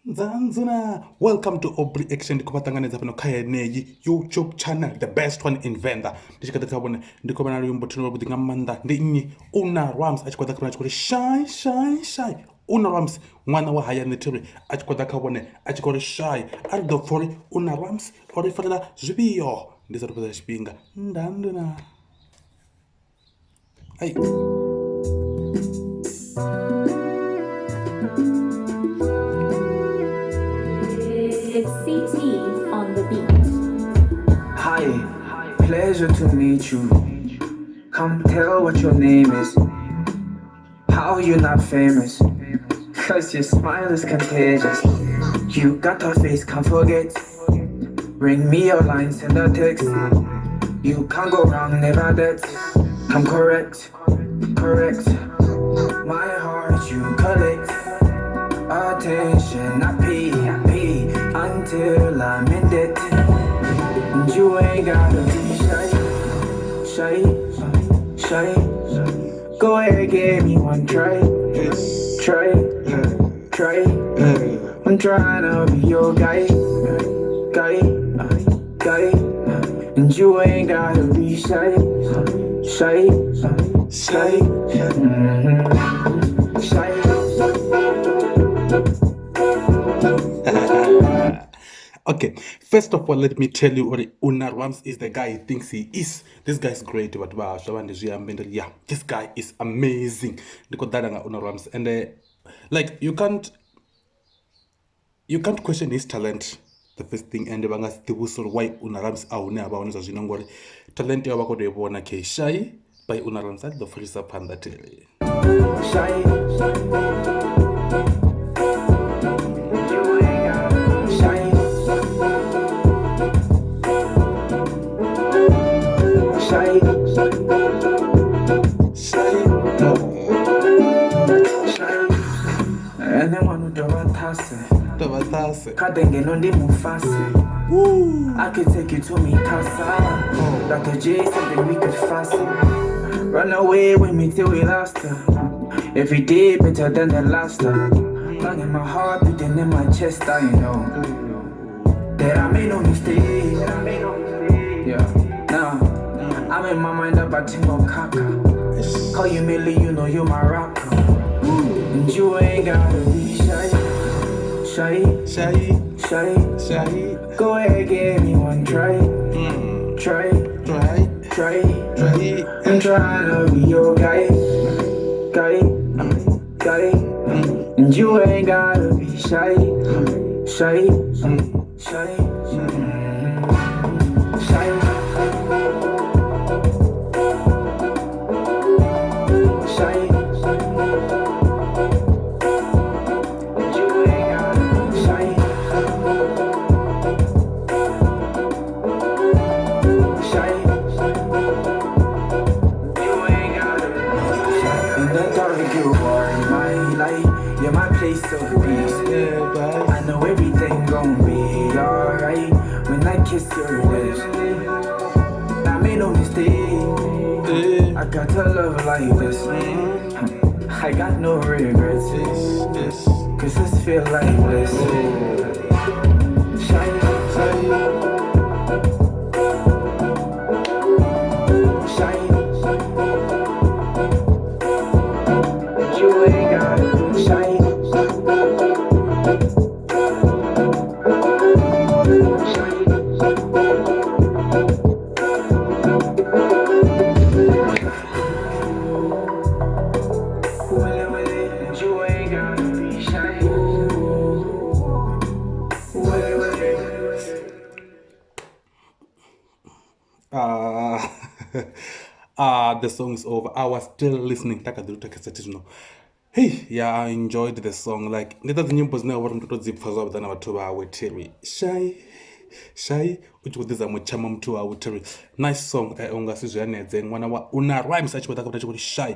Zanzuna, welcome to Obri Action. Ndikupatanganidza pano khayeneyi YouTube channel, the best one in Venda. Ndichikadakabone ndikobana yumbo tinobudi ngamanda ndi inyi UnaRams achikwadakabona chikuri shy. UnaRams mwana wa haya netiri achikwadakabone achikori shy. Ari dofori UnaRams ori fatala zvibiyo. Ndizatopeza chipinga. Ndanduna. Hey. It's CT on the beat. Hi, pleasure to meet you. Come tell what your name is. How you not famous? Cause your smile is contagious. You got a face, can't forget. Ring me your line, send a text. You can't go wrong, never that. I'm correct. My heart you collect. Attention, I pay until I'm in debt. And you ain't gotta be shy. Go ahead, give me one try. I'm trying to be your guy. And you ain't gotta be shy. Shy. Okay, first of all, let me tell you what UnaRams is the guy he thinks he is. This guy is great, but yeah, this guy is amazing. UnaRams, and like you can't question his talent. The first thing, and the why UnaRams are talent ya ke shy by UnaRams at the first up and that I could take you to me casa. Dr. J said that we could fasten. Run away with me till we lost her. Every day better than the last time. Long in my heart, beating in my chest, I know that I made no mistake. Yeah, now I'm in my mind about Tingo Kaka. Call you Millie, you know you're my rocker. And you ain't gotta be shy. Go ahead, give me one try. I'm trying to be your guy. And you ain't gotta be shy. You're my place of peace. I know everything gon' be alright when I kiss your lips. I made no mistake. I got to love like this. I got no regrets. Cause this feel like bliss. Shine. You ain't gotta shine. The song's over. I was still listening. Hey, yeah, I enjoyed the song. Like, the nyimbo zinayo mtoto dzipfazwa badana watu bawe Terry. Shy uchikudiza muchama mtu wa Terry. Nice song. Ungasizwe yanedze mwana wa UnaRams achikwadaka kuti shy.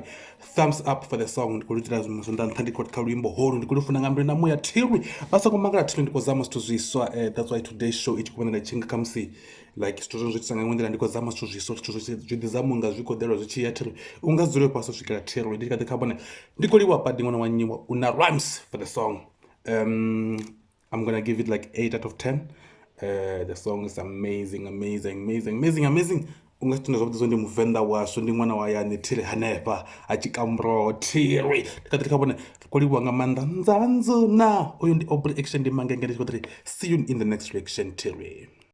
Thumbs up for the song. Ndikulitira zimuzonda ntandi kwa kalimbo horo ndikulufuna ngambre na moya Terry. Basa kumangala tili ndikozama stuziswa. That's why today's show ichikumana na chinga kamsi. Like stozo zvitsanga ngwendera ndikozama stuziswa zvidhizamu ngazvikodero zvichiya Terry. Ungazure paso svikira Terry. Ndikati kabone ndikoliwa padi mwana wa nyimbo UnaRams for the song. I'm gonna give it like 8 out of 10. The song is amazing. Ungathi zvokuti ndi muvenḓa washu ndi ṅwana wa yani thiri hanefha a tshi kamuro thiri tikati tikabona kho livhuwa nga maanḓa nzanzu na uyu ndi Aubrey Action ndi Mangenge ndi tshi khou ri see you in the next reaction thiri.